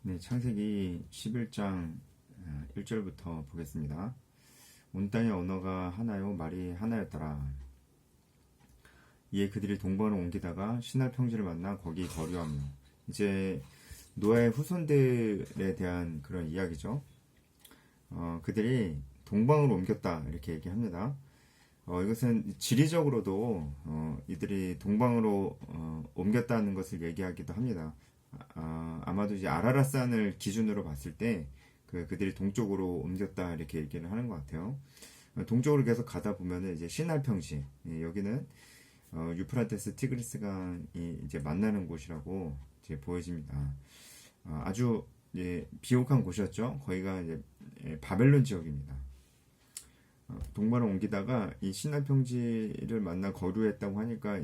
네, 창세기 11장 1절부터 보겠습니다. 온 땅의 언어가 하나요, 말이 하나였더라. 이에 그들이 동방으로 옮기다가 시날 평지를 만나 거기 거류하며, 이제 노아의 후손들에 대한 그런 이야기죠. 그들이 동방으로 옮겼다 이렇게 얘기합니다. 이것은 지리적으로도 이들이 동방으로 옮겼다는 것을 얘기하기도 합니다. 아마도 이제 아라라산을 기준으로 봤을 때 그들이 동쪽으로 옮겼다 이렇게 얘기를 하는 것 같아요. 동쪽으로 계속 가다 보면은 이제 시날 평지, 여기는 유프라테스 티그리스강이 이제 만나는 곳이라고 이제 보여집니다. 아주 이제 비옥한 곳이었죠. 거기가 이제 바벨론 지역입니다. 동방을 옮기다가 이 시날 평지를 만나 거류했다고 하니까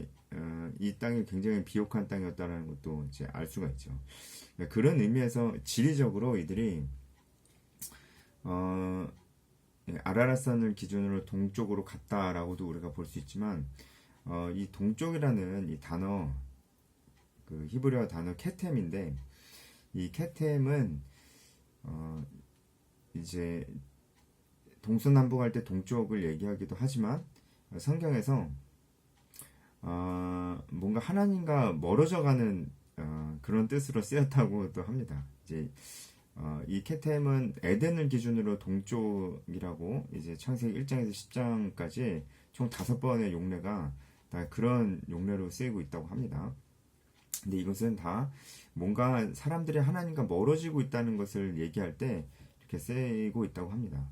이 땅이 굉장히 비옥한 땅이었다는 것도 이제 알 수가 있죠. 그런 의미에서 지리적으로 이들이 아라라산을 기준으로 동쪽으로 갔다라고도 우리가 볼 수 있지만, 이 동쪽이라는 이 단어, 그 히브리어 단어 케템인데, 이 케템은 이제 동서남북 할 때 동쪽을 얘기하기도 하지만, 성경에서 뭔가 하나님과 멀어져가는 그런 뜻으로 쓰였다고도 합니다. 이제 이 케템은 에덴을 기준으로 동쪽이라고, 이제 창세기 1장에서 10장까지 총 5번의 용례가 다 그런 용례로 쓰이고 있다고 합니다. 근데 이것은 다 뭔가 사람들이 하나님과 멀어지고 있다는 것을 얘기할 때 이렇게 쓰이고 있다고 합니다.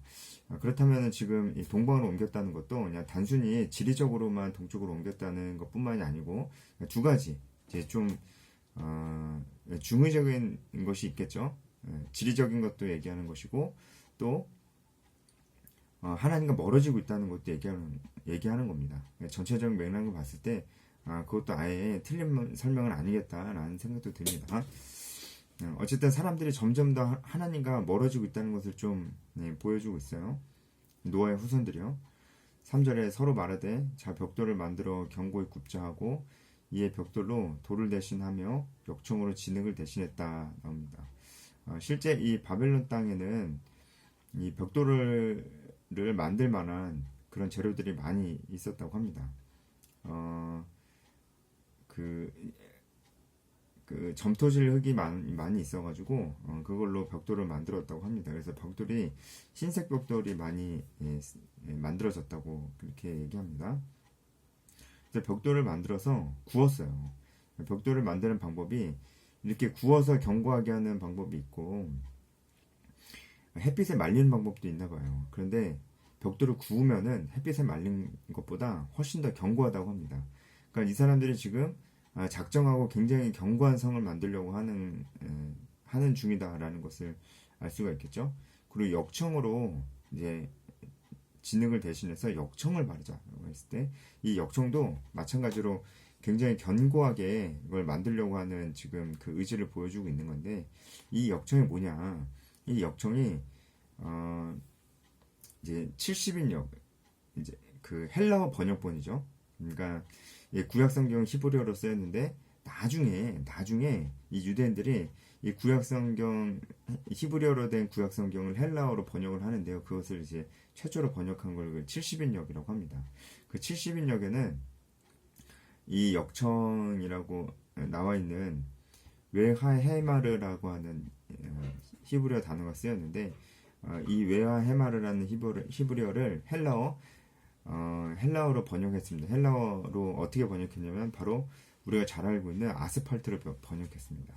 그렇다면 지금 이 동방으로 옮겼다는 것도 그냥 단순히 지리적으로만 동쪽으로 옮겼다는 것뿐만이 아니고, 두 가지 이제 좀 중의적인 것이 있겠죠. 지리적인 것도 얘기하는 것이고, 또 하나님과 멀어지고 있다는 것도 얘기하는 겁니다. 전체적인 맥락을 봤을 때 그것도 아예 틀린 설명은 아니겠다라는 생각도 듭니다. 어쨌든 사람들이 점점 더 하나님과 멀어지고 있다는 것을 좀 보여주고 있어요. 노아의 후손들이요. 3절에 서로 말하되 자 벽돌을 만들어 견고히 굽자 하고 이에 벽돌로 돌을 대신하며 역청으로 진흙을 대신했다 나옵니다. 실제 이 바벨론 땅에는 이 벽돌을 만들 만한 그런 재료들이 많이 있었다고 합니다. 그 점토질 흙이 많이 있어가지고 그걸로 벽돌을 만들었다고 합니다. 그래서 벽돌이 흰색 벽돌이 많이 만들어졌다고 그렇게 얘기합니다. 그래서 벽돌을 만들어서 구웠어요. 벽돌을 만드는 방법이 이렇게 구워서 견고하게 하는 방법이 있고, 햇빛에 말리는 방법도 있나 봐요. 그런데 벽돌을 구우면은 햇빛에 말린 것보다 훨씬 더 견고하다고 합니다. 그러니까 이 사람들이 지금 작정하고 굉장히 견고한 성을 만들려고 하는 중이다라는 것을 알 수가 있겠죠. 그리고 역청으로 이제 진흙을 대신해서 역청을 바르자라고 했을 때, 이 역청도 마찬가지로 굉장히 견고하게 이걸 만들려고 하는 지금 그 의지를 보여주고 있는 건데, 이 역청이 뭐냐? 이 역청이 이제 70인역, 이제 그 헬라어 번역본이죠. 그러니까 구약 성경 히브리어로 쓰였는데 나중에 이 유대인들이 이 구약 성경 히브리어로 된 구약 성경을 헬라어로 번역을 하는데요. 그것을 이제 최초로 번역한 걸 70인역이라고 합니다. 그 70인역에는 이 역청이라고 나와 있는 웨하헤마르라고 하는 히브리어 단어가 쓰였는데, 이 웨하헤마르라는 히브리어를 헬라어로 번역했습니다. 헬라어로 어떻게 번역했냐면 바로 우리가 잘 알고 있는 아스팔트로 번역했습니다.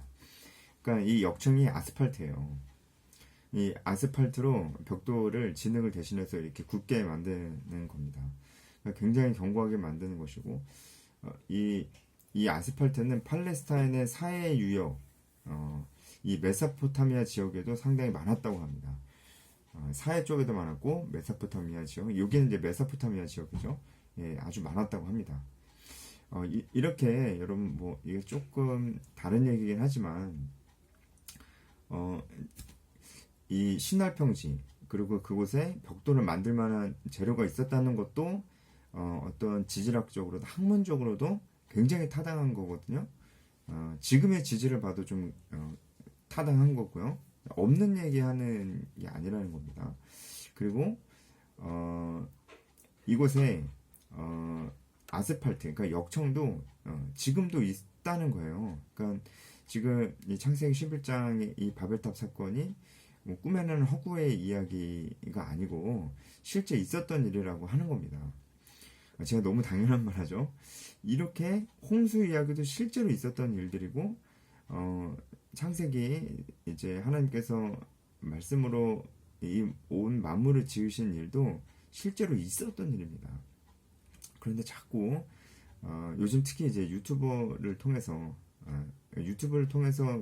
그러니까 이 역청이 아스팔트예요. 이 아스팔트로 벽돌을 진흙을 대신해서 이렇게 굵게 만드는 겁니다. 그러니까 굉장히 견고하게 만드는 것이고, 이 아스팔트는 팔레스타인의 사해 유역, 이 메소포타미아 지역에도 상당히 많았다고 합니다. 사해 쪽에도 많았고 메소포타미아 지역, 여기는 이제 메소포타미아 지역이죠. 예, 아주 많았다고 합니다. 이렇게 여러분 뭐 이게 조금 다른 얘기긴 하지만, 이 신할 평지 그리고 그곳에 벽돌을 만들 만한 재료가 있었다는 것도 어떤 지질학적으로도 학문적으로도 굉장히 타당한 거거든요. 지금의 지질을 봐도 좀 타당한 거고요. 없는 얘기하는 게 아니라는 겁니다. 그리고 이곳에 아스팔트, 그러니까 역청도 지금도 있다는 거예요. 그러니까 지금 이 창세기 11장의 이 바벨탑 사건이 뭐 꿈에는 허구의 이야기가 아니고 실제 있었던 일이라고 하는 겁니다. 제가 너무 당연한 말 하죠. 이렇게 홍수 이야기도 실제로 있었던 일들이고, 창세기 이제 하나님께서 말씀으로 이 온 만물을 지으신 일도 실제로 있었던 일입니다. 그런데 자꾸 요즘 특히 이제 유튜브를 통해서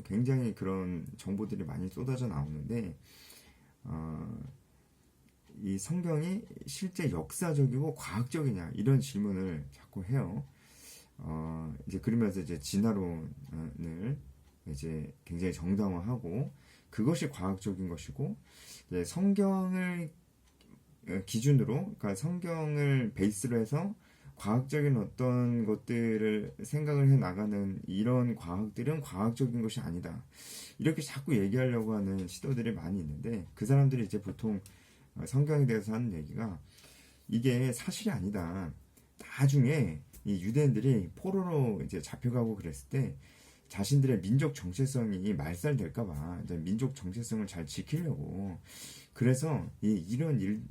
굉장히 그런 정보들이 많이 쏟아져 나오는데 이 성경이 실제 역사적이고 과학적이냐 이런 질문을 자꾸 해요. 이제 그러면서 이제 진화론을 이제 굉장히 정당화하고 그것이 과학적인 것이고 이제 성경을 기준으로, 그러니까 성경을 베이스로 해서 과학적인 어떤 것들을 생각을 해 나가는 이런 과학들은 과학적인 것이 아니다. 이렇게 자꾸 얘기하려고 하는 시도들이 많이 있는데 그 사람들이 이제 보통 성경에 대해서 하는 얘기가 이게 사실이 아니다. 나중에 이 유대인들이 포로로 이제 잡혀가고 그랬을 때 자신들의 민족 정체성이 말살될까봐 민족 정체성을 잘 지키려고 그래서 이런 일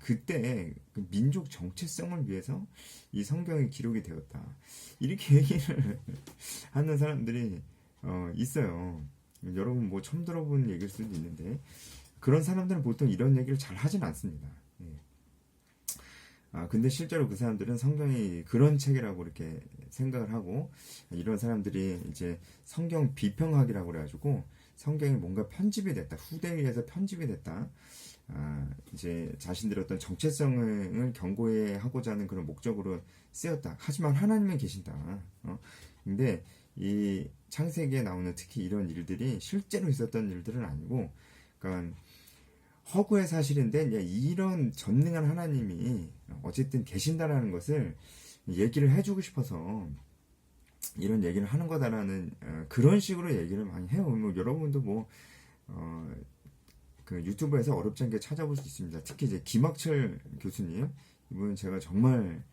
그때 그 민족 정체성을 위해서 이 성경이 기록이 되었다. 이렇게 얘기를 하는 사람들이 있어요. 여러분 뭐 처음 들어본 얘기일 수도 있는데 그런 사람들은 보통 이런 얘기를 잘 하진 않습니다. 근데 실제로 그 사람들은 성경이 그런 책이라고 이렇게 생각을 하고 이런 사람들이 이제 성경 비평학이라고 그래가지고 성경이 뭔가 편집이 됐다. 후대에 의해서 편집이 됐다. 이제 자신들의 어떤 정체성을 경고해 하고자 하는 그런 목적으로 쓰였다. 하지만 하나님은 계신다. 근데 이 창세기에 나오는 특히 이런 일들이 실제로 있었던 일들은 아니고, 그러니까 허구의 사실인데 이런 전능한 하나님이 어쨌든 계신다라는 것을 얘기를 해주고 싶어서 이런 얘기를 하는 거다라는 그런 식으로 얘기를 많이 해요. 뭐 여러분도 뭐 그 유튜브에서 어렵지 않게 찾아볼 수 있습니다. 특히 이제 김학철 교수님, 이분은 제가 정말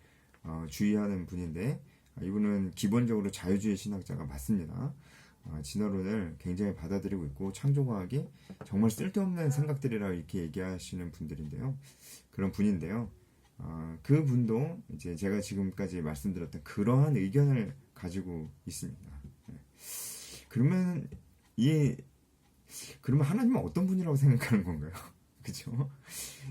주의하는 분인데 이분은 기본적으로 자유주의 신학자가 맞습니다. 진화론을 굉장히 받아들이고 있고 창조과학이 정말 쓸데없는 생각들이라고 이렇게 얘기하시는 분들인데요. 그런 분인데요. 그 분도 이제 제가 지금까지 말씀드렸던 그러한 의견을 가지고 있습니다. 그러면 그러면 하나님은 어떤 분이라고 생각하는 건가요? 그죠?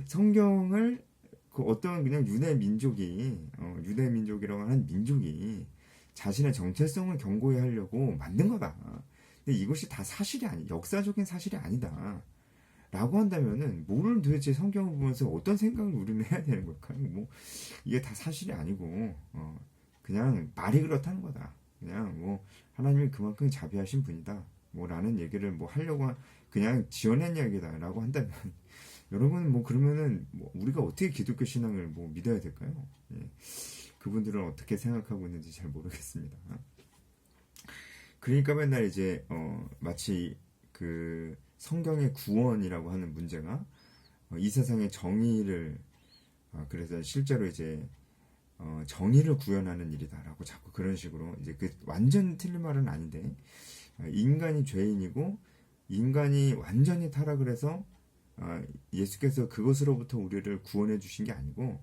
성경을 그 어떤 그냥 유대 민족이라고 하는 민족이 자신의 정체성을 경고해 하려고 만든 거다. 근데 이것이 다 사실이 역사적인 사실이 아니다. 라고 한다면은, 뭐를 도대체 성경을 보면서 어떤 생각을 우리는 해야 되는 걸까요? 뭐, 이게 다 사실이 아니고, 그냥 말이 그렇다는 거다. 그냥 뭐, 하나님이 그만큼 자비하신 분이다. 뭐, 라는 얘기를 뭐 하려고, 그냥 지어낸 이야기다. 라고 한다면, 여러분, 뭐, 그러면은, 뭐 우리가 어떻게 기독교 신앙을 뭐 믿어야 될까요? 예. 그분들은 어떻게 생각하고 있는지 잘 모르겠습니다. 그러니까 맨날 이제 마치 그 성경의 구원이라고 하는 문제가 이 세상의 정의를 그래서 실제로 이제 정의를 구현하는 일이다라고 자꾸 그런 식으로 이제 그 완전 틀린 말은 아닌데 인간이 죄인이고 인간이 완전히 타락을 해서 예수께서 그것으로부터 우리를 구원해 주신 게 아니고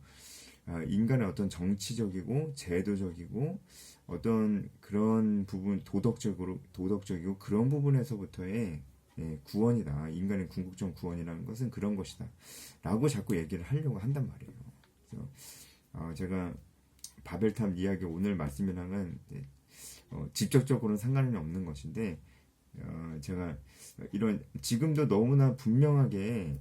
인간의 어떤 정치적이고 제도적이고 어떤 그런 부분 도덕적이고 그런 부분에서부터의 구원이다. 인간의 궁극적 구원이라는 것은 그런 것이다. 라고 자꾸 얘기를 하려고 한단 말이에요. 그래서 제가 바벨탑 이야기 오늘 말씀이랑은 직접적으로는 상관이 없는 것인데 제가 이런 지금도 너무나 분명하게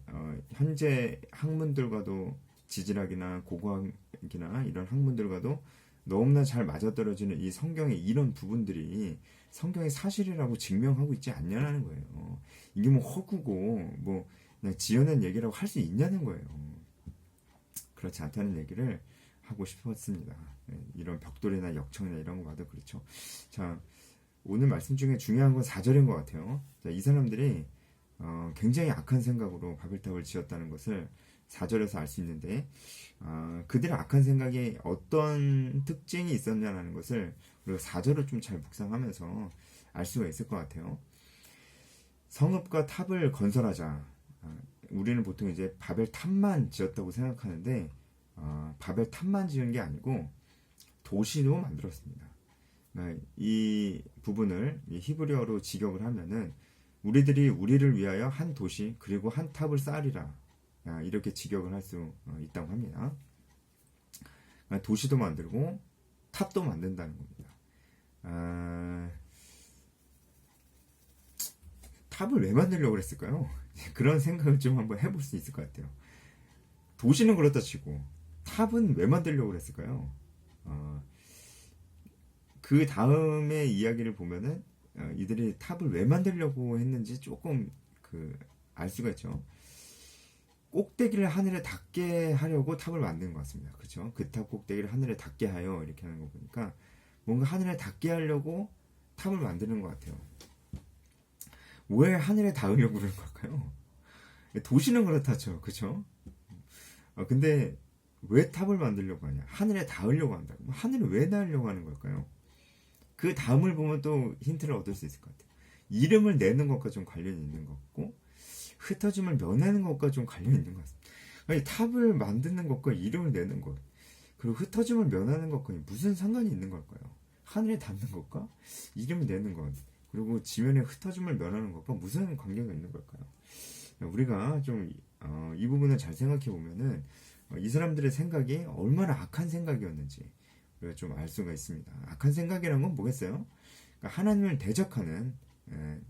현재 학문들과도 지질학이나 고고학이나 이런 학문들과도 너무나 잘 맞아떨어지는 이 성경의 이런 부분들이 성경의 사실이라고 증명하고 있지 않냐는 거예요. 이게 뭐 허구고 뭐 그냥 지어낸 얘기라고 할 수 있냐는 거예요. 그렇지 않다는 얘기를 하고 싶었습니다. 이런 벽돌이나 역청이나 이런 거 봐도 그렇죠. 자, 오늘 말씀 중에 중요한 건 4절인 것 같아요. 자, 이 사람들이 굉장히 악한 생각으로 바벨탑을 지었다는 것을 4절에서 알 수 있는데, 그들의 악한 생각에 어떤 특징이 있었냐는 것을 우리가 4절을 좀 잘 묵상하면서 알 수가 있을 것 같아요. 성읍과 탑을 건설하자. 우리는 보통 이제 바벨탑만 지었다고 생각하는데, 바벨탑만 지은 게 아니고 도시도 만들었습니다. 이 부분을 히브리어로 직역을 하면은 우리들이 우리를 위하여 한 도시 그리고 한 탑을 쌓으리라, 이렇게 직역을 할 수 있다고 합니다. 도시도 만들고 탑도 만든다는 겁니다. 탑을 왜 만들려고 그랬을까요? 그런 생각을 좀 한번 해볼 수 있을 것 같아요. 도시는 그렇다 치고 탑은 왜 만들려고 그랬을까요? 그 다음의 이야기를 보면은 이들이 탑을 왜 만들려고 했는지 조금 알 수가 있죠. 꼭대기를 하늘에 닿게 하려고 탑을 만든 것 같습니다. 그렇죠? 그 탑 꼭대기를 하늘에 닿게 하여 이렇게 하는 거 보니까 뭔가 하늘에 닿게 하려고 탑을 만드는 것 같아요. 왜 하늘에 닿으려고 그러는 걸까요? 도시는 그렇다죠. 그렇죠? 근데 왜 탑을 만들려고 하냐? 하늘에 닿으려고 한다고. 하늘에 왜 닿으려고 하는 걸까요? 그 다음을 보면 또 힌트를 얻을 수 있을 것 같아요. 이름을 내는 것과 좀 관련이 있는 것 같고, 흩어짐을 면하는 것과 좀 관련이 있는 것 같습니다. 아니, 탑을 만드는 것과 이름을 내는 것, 그리고 흩어짐을 면하는 것과 무슨 상관이 있는 걸까요? 하늘에 닿는 것과 이름을 내는 것, 그리고 지면에 흩어짐을 면하는 것과 무슨 관계가 있는 걸까요? 우리가 좀 이 부분을 잘 생각해 보면은 이 사람들의 생각이 얼마나 악한 생각이었는지 우리가 좀 알 수가 있습니다. 악한 생각이란 건 뭐겠어요? 그러니까 하나님을 대적하는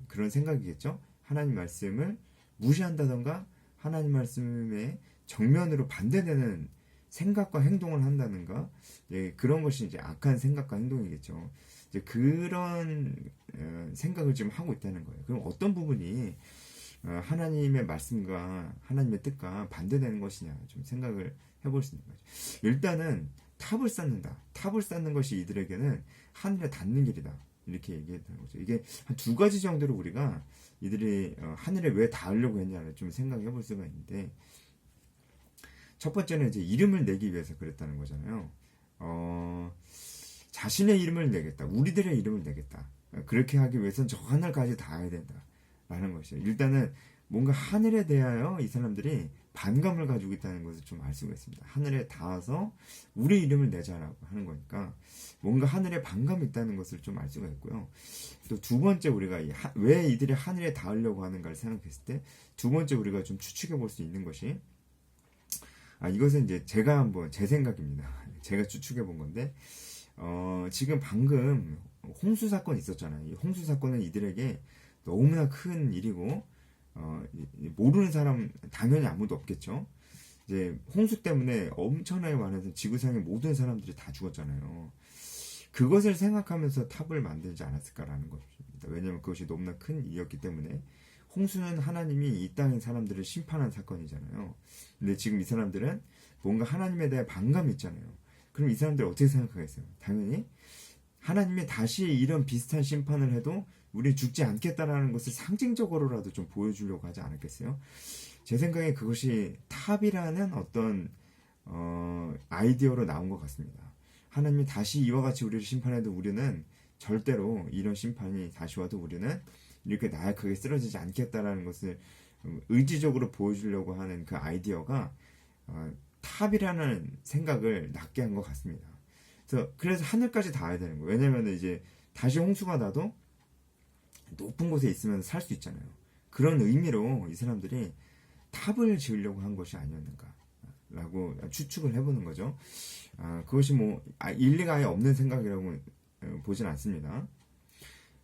그런 생각이겠죠. 하나님 말씀을 무시한다던가 하나님 말씀에 정면으로 반대되는 생각과 행동을 한다는가, 그런 것이 이제 악한 생각과 행동이겠죠. 이제 그런 생각을 지금 하고 있다는 거예요. 그럼 어떤 부분이 하나님의 말씀과 하나님의 뜻과 반대되는 것이냐 좀 생각을 해볼 수 있는 거죠. 일단은 탑을 쌓는다. 탑을 쌓는 것이 이들에게는 하늘에 닿는 길이다. 이렇게 얘기했다는 거죠. 이게 한 두 가지 정도로 우리가 이들이 하늘에 왜 닿으려고 했냐를 좀 생각해 볼 수가 있는데, 첫 번째는 이제 이름을 내기 위해서 그랬다는 거잖아요. 자신의 이름을 내겠다. 우리들의 이름을 내겠다. 그렇게 하기 위해서는 저 하늘까지 닿아야 된다. 라는 것이죠. 일단은 뭔가 하늘에 대하여 이 사람들이 반감을 가지고 있다는 것을 좀 알 수가 있습니다. 하늘에 닿아서 우리 이름을 내자라고 하는 거니까 뭔가 하늘에 반감이 있다는 것을 좀 알 수가 있고요. 또 두 번째, 우리가 왜 이들이 하늘에 닿으려고 하는가를 생각했을 때 두 번째 우리가 좀 추측해 볼 수 있는 것이, 이것은 이제 제가 한번 제 생각입니다. 제가 추측해 본 건데, 지금 방금 홍수 사건이 있었잖아요. 이 홍수 사건은 이들에게 너무나 큰 일이고, 모르는 사람 당연히 아무도 없겠죠. 이제 홍수 때문에 엄청나게 많은 지구상의 모든 사람들이 다 죽었잖아요. 그것을 생각하면서 탑을 만들지 않았을까라는 것입니다. 왜냐하면 그것이 너무나 큰 일이었기 때문에. 홍수는 하나님이 이 땅의 사람들을 심판한 사건이잖아요. 근데 지금 이 사람들은 뭔가 하나님에 대해 반감이 있잖아요. 그럼 이 사람들 어떻게 생각하겠어요? 당연히 하나님이 다시 이런 비슷한 심판을 해도 우리 죽지 않겠다라는 것을 상징적으로라도 좀 보여주려고 하지 않았겠어요? 제 생각에 그것이 탑이라는 어떤 아이디어로 나온 것 같습니다. 하나님이 다시 이와 같이 우리를 심판해도 우리는 절대로 이런 심판이 다시 와도 우리는 이렇게 나약하게 쓰러지지 않겠다라는 것을 의지적으로 보여주려고 하는 그 아이디어가 탑이라는 생각을 낳게 한 것 같습니다. 그래서 하늘까지 닿아야 되는 거예요. 왜냐면 이제 다시 홍수가 나도 높은 곳에 있으면 살 수 있잖아요. 그런 의미로 이 사람들이 탑을 지으려고 한 것이 아니었는가라고 추측을 해보는 거죠. 그것이 일리가 아예 없는 생각이라고 보진 않습니다.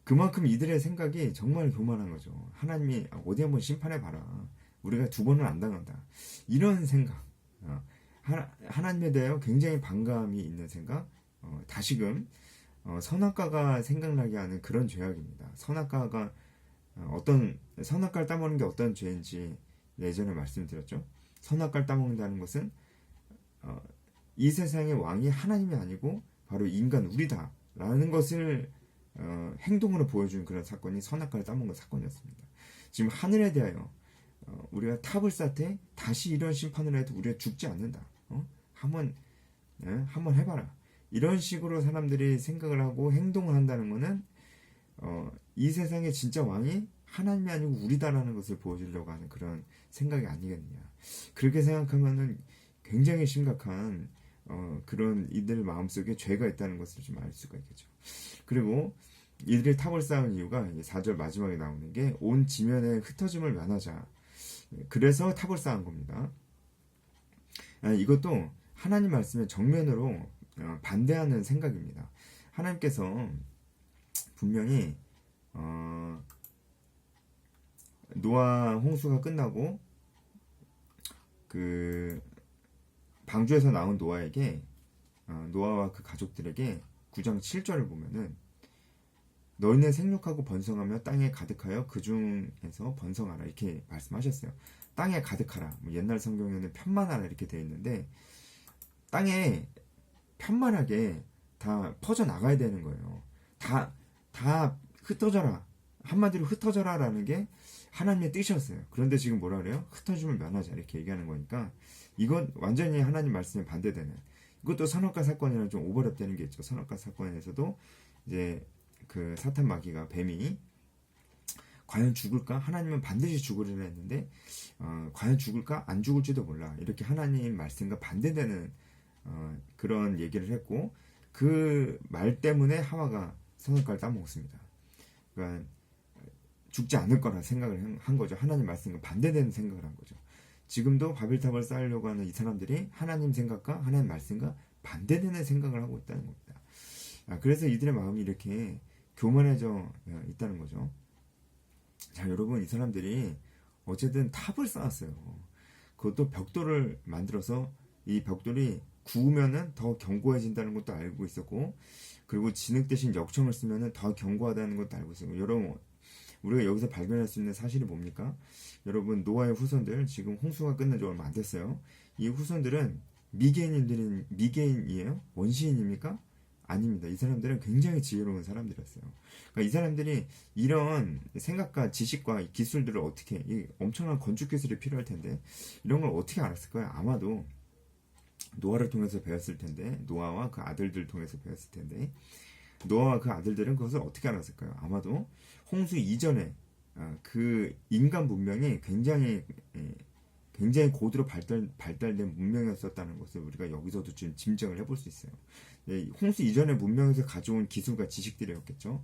그만큼 이들의 생각이 정말 교만한 거죠. 하나님이 어디 한번 심판해봐라. 우리가 두 번은 안 당한다. 이런 생각. 하나님에 대하여 굉장히 반감이 있는 생각. 다시금 선악과가 생각나게 하는 그런 죄악입니다. 선악과를 따먹는 게 어떤 죄인지 예전에 말씀드렸죠. 선악과를 따먹는다는 것은 이 세상의 왕이 하나님이 아니고 바로 인간 우리다라는 것을 행동으로 보여준 그런 사건이 선악과를 따먹은 사건이었습니다. 지금 하늘에 대하여 우리가 탑을 쌓을 때 다시 이런 심판을 해도 우리가 죽지 않는다. 한번 한번 해봐라. 이런 식으로 사람들이 생각을 하고 행동을 한다는 것은 이 세상의 진짜 왕이 하나님이 아니고 우리다라는 것을 보여주려고 하는 그런 생각이 아니겠느냐. 그렇게 생각하면은 굉장히 심각한 그런 이들 마음속에 죄가 있다는 것을 좀 알 수가 있겠죠. 그리고 이들이 탑을 쌓은 이유가 4절 마지막에 나오는 게 온 지면에 흩어짐을 면하자. 그래서 탑을 쌓은 겁니다. 이것도 하나님 말씀에 정면으로 반대하는 생각입니다. 하나님께서 분명히 노아 홍수가 끝나고 그 방주에서 나온 노아에게 노아와 그 가족들에게 9장 7절을 보면은 너희는 생육하고 번성하며 땅에 가득하여 그 중에서 번성하라 이렇게 말씀하셨어요. 땅에 가득하라. 뭐 옛날 성경에는 편만하라 이렇게 되어 있는데 땅에 편만하게 다 퍼져 나가야 되는 거예요. 다 흩어져라. 한마디로 흩어져라라는 게 하나님의 뜻이었어요. 그런데 지금 뭐라 그래요? 흩어짐을 면하자 이렇게 얘기하는 거니까 이건 완전히 하나님 말씀에 반대되는, 이것도 선악과 사건이랑 좀 오버랩되는 게 있죠. 선악과 사건에서도 이제 그 사탄 마귀가 뱀이 과연 죽을까? 하나님은 반드시 죽으리라 했는데 과연 죽을까? 안 죽을지도 몰라. 이렇게 하나님 말씀과 반대되는 그런 얘기를 했고 그 말 때문에 하와가 선악과를 따먹었습니다. 그러니까 죽지 않을 거라 생각을 한 거죠. 하나님 말씀과 반대되는 생각을 한 거죠. 지금도 바벨탑을 쌓으려고 하는 이 사람들이 하나님 생각과 하나님 말씀과 반대되는 생각을 하고 있다는 겁니다. 그래서 이들의 마음이 이렇게 교만해져 있다는 거죠. 자, 여러분, 이 사람들이 어쨌든 탑을 쌓았어요. 그것도 벽돌을 만들어서 이 벽돌이 구우면은 더 견고해진다는 것도 알고 있었고, 그리고 진흙 대신 역청을 쓰면은 더 견고하다는 것도 알고 있었고, 여러분, 우리가 여기서 발견할 수 있는 사실이 뭡니까? 여러분, 노아의 후손들, 지금 홍수가 끝난 지 얼마 안 됐어요. 이 후손들은 미개인이에요? 원시인입니까? 아닙니다. 이 사람들은 굉장히 지혜로운 사람들이었어요. 그러니까 이 사람들이 이런 생각과 지식과 기술들을 어떻게, 이 엄청난 건축 기술이 필요할 텐데, 이런 걸 어떻게 알았을까요? 아마도 노아를 통해서 배웠을 텐데, 노아와 그 아들들 통해서 배웠을 텐데, 노아와 그 아들들은 그것을 어떻게 알았을까요? 아마도 홍수 이전에 그 인간 문명이 굉장히 고도로 발달된 문명이었었다는 것을 우리가 여기서도 좀 짐작을 해볼 수 있어요. 홍수 이전의 문명에서 가져온 기술과 지식들이었겠죠.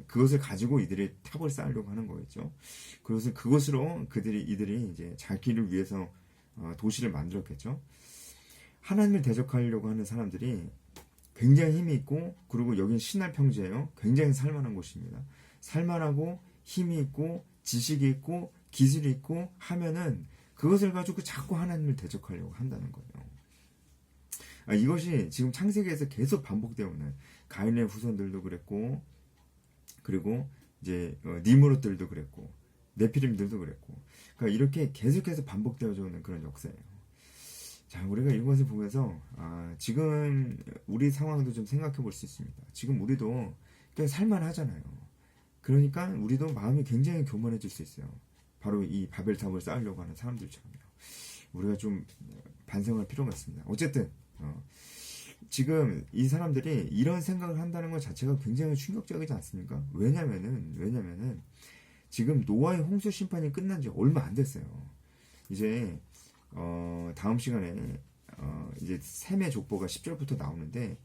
그것을 가지고 이들이 탑을 쌓으려고 하는 거겠죠. 그것으로 이들이 이제 자기를 위해서 도시를 만들었겠죠. 하나님을 대적하려고 하는 사람들이 굉장히 힘이 있고, 그리고 여긴 신할 평지예요. 굉장히 살만한 곳입니다. 살만하고 힘이 있고 지식이 있고 기술이 있고 하면은 그것을 가지고 자꾸 하나님을 대적하려고 한다는 거예요. 이것이 지금 창세기에서 계속 반복되어 오는, 가인의 후손들도 그랬고, 그리고 이제 니므롯들도 그랬고, 네피림들도 그랬고, 그러니까 이렇게 계속해서 반복되어져 오는 그런 역사예요. 자, 우리가 이것을 보면서 지금 우리 상황도 좀 생각해 볼 수 있습니다. 지금 우리도 꽤 살만하잖아요. 그러니까 우리도 마음이 굉장히 교만해질 수 있어요. 바로 이 바벨탑을 쌓으려고 하는 사람들처럼요. 우리가 좀 반성할 필요가 있습니다. 어쨌든 지금 이 사람들이 이런 생각을 한다는 것 자체가 굉장히 충격적이지 않습니까? 왜냐면은 지금 노아의 홍수 심판이 끝난 지 얼마 안 됐어요. 이제 다음 시간에 이제 셈의 족보가 10절부터 나오는데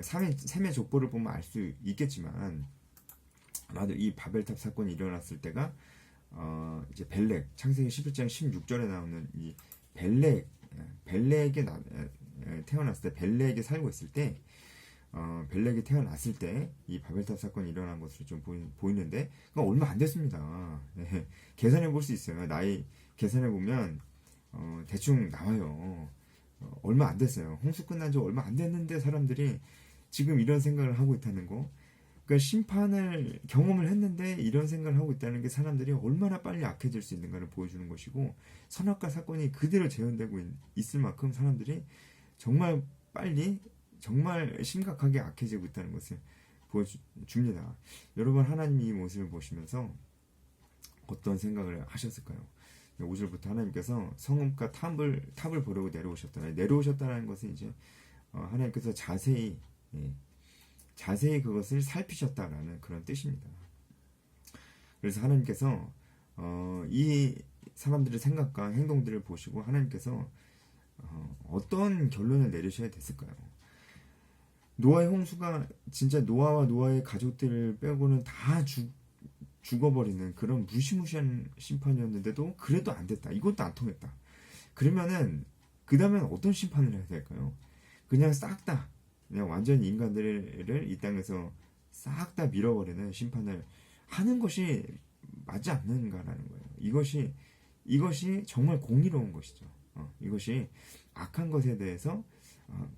셈의 족보를 보면 알 수 있겠지만, 아마도 이 바벨탑 사건이 일어났을 때가 이제 벨렉, 창세기 11장 16절에 나오는 이 벨렉에 태어났을 때, 벨렉에 살고 있을 때, 벨렉이 태어났을 때 이 바벨탑 사건이 일어난 것으로 좀 보이는데, 그건 얼마 안 됐습니다. 네, 계산해 볼 수 있어요. 나이 계산해 보면 대충 나와요. 얼마 안 됐어요. 홍수 끝난 지 얼마 안 됐는데 사람들이 지금 이런 생각을 하고 있다는 거. 그러니까 심판을 경험을 했는데 이런 생각을 하고 있다는 게 사람들이 얼마나 빨리 악해질 수 있는가를 보여주는 것이고, 선악과 사건이 그대로 재현되고 있을 만큼 사람들이 정말 빨리, 정말 심각하게 악해지고 있다는 것을 보여줍니다. 여러분 하나님 이 모습을 보시면서 어떤 생각을 하셨을까요? 5절부터 하나님께서 성읍과 탑을 보려고 내려오셨다는 것은 이제 하나님께서 자세히 그것을 살피셨다라는 그런 뜻입니다. 그래서 하나님께서 이 사람들의 생각과 행동들을 보시고 하나님께서 어떤 결론을 내리셔야 됐을까요? 노아의 홍수가 진짜 노아와 노아의 가족들을 빼고는 다 죽어버리는 그런 무시무시한 심판이었는데도 그래도 안 됐다. 이것도 안 통했다. 그러면은 그 다음엔 어떤 심판을 해야 될까요? 그냥 싹 다 그냥 완전히 인간들을 이 땅에서 싹 다 밀어버리는 심판을 하는 것이 맞지 않는가라는 거예요. 이것이 정말 공의로운 것이죠. 이것이 악한 것에 대해서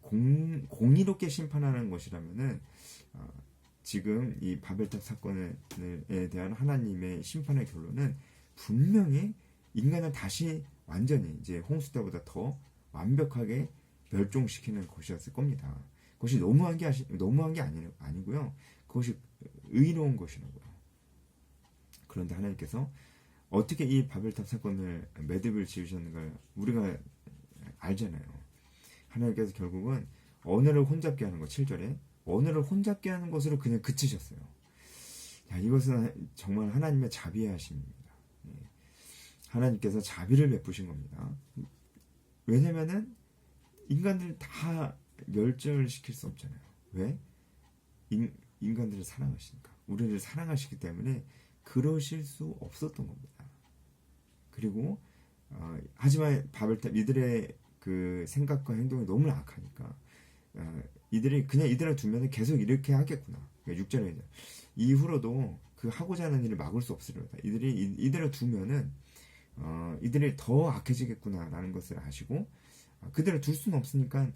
공의롭게 심판하는 것이라면은 지금 이 바벨탑 사건에 대한 하나님의 심판의 결론은 분명히 인간을 다시 완전히 이제 홍수 때보다 더 완벽하게 멸종시키는 것이었을 겁니다. 그것이 너무한 게 아니고요. 그것이 의로운 것이라고요. 그런데 하나님께서 어떻게 이 바벨탑 사건을 매듭을 지으셨는가 우리가 알잖아요. 하나님께서 결국은 언어를 혼잡게 하는 것, 7절에 언어를 혼잡게 하는 것으로 그냥 그치셨어요. 야, 이것은 정말 하나님의 자비하심입니다. 하나님께서 자비를 베푸신 겁니다. 왜냐면은 인간들 다 멸절시킬 수 없잖아요. 왜? 인간들을 사랑하시니까. 우리를 사랑하시기 때문에 그러실 수 없었던 겁니다. 그리고 하지만 바벨탑 이들의 그 생각과 행동이 너무 악하니까 이들을 두면 계속 이렇게 하겠구나. 6절에 이후로도 그 하고자 하는 일을 막을 수 없으리로다. 이들을 두면은 이들이 더 악해지겠구나라는 것을 아시고 그들을 둘 수는 없으니까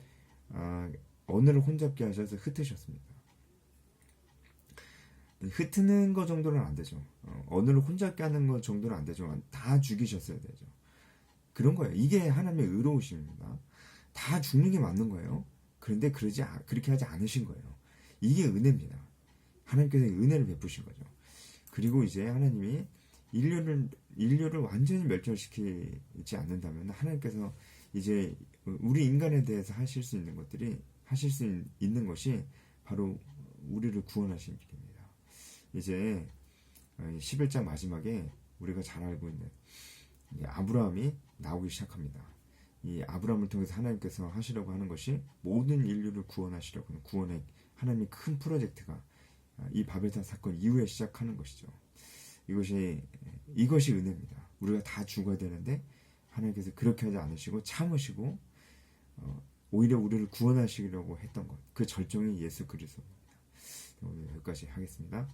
언어를 혼잡게 하셔서 흩으셨습니다. 흩는 거 정도는 안 되죠. 언어를 혼잡게 하는 거 정도는 안 되죠. 다 죽이셨어야 되죠. 그런 거예요. 이게 하나님의 의로우심입니다. 다 죽는 게 맞는 거예요. 그런데 그렇게 하지 않으신 거예요. 이게 은혜입니다. 하나님께서 은혜를 베푸신 거죠. 그리고 이제 하나님이 인류를 완전히 멸절시키지 않는다면 하나님께서 이제 우리 인간에 대해서 하실 수 있는 것이 바로 우리를 구원하신 일입니다. 이제 11장 마지막에 우리가 잘 알고 있는 아브라함이 나오기 시작합니다. 이 아브라함을 통해서 하나님께서 하시려고 하는 것이 모든 인류를 구원하시려고 하는 구원의 하나님의 큰 프로젝트가 이 바벨탑 사건 이후에 시작하는 것이죠. 이것이 은혜입니다. 우리가 다 죽어야 되는데 하나님께서 그렇게 하지 않으시고 참으시고 오히려 우리를 구원하시려고 했던 것, 그 절정이 예수 그리스도입니다. 오늘 여기까지 하겠습니다.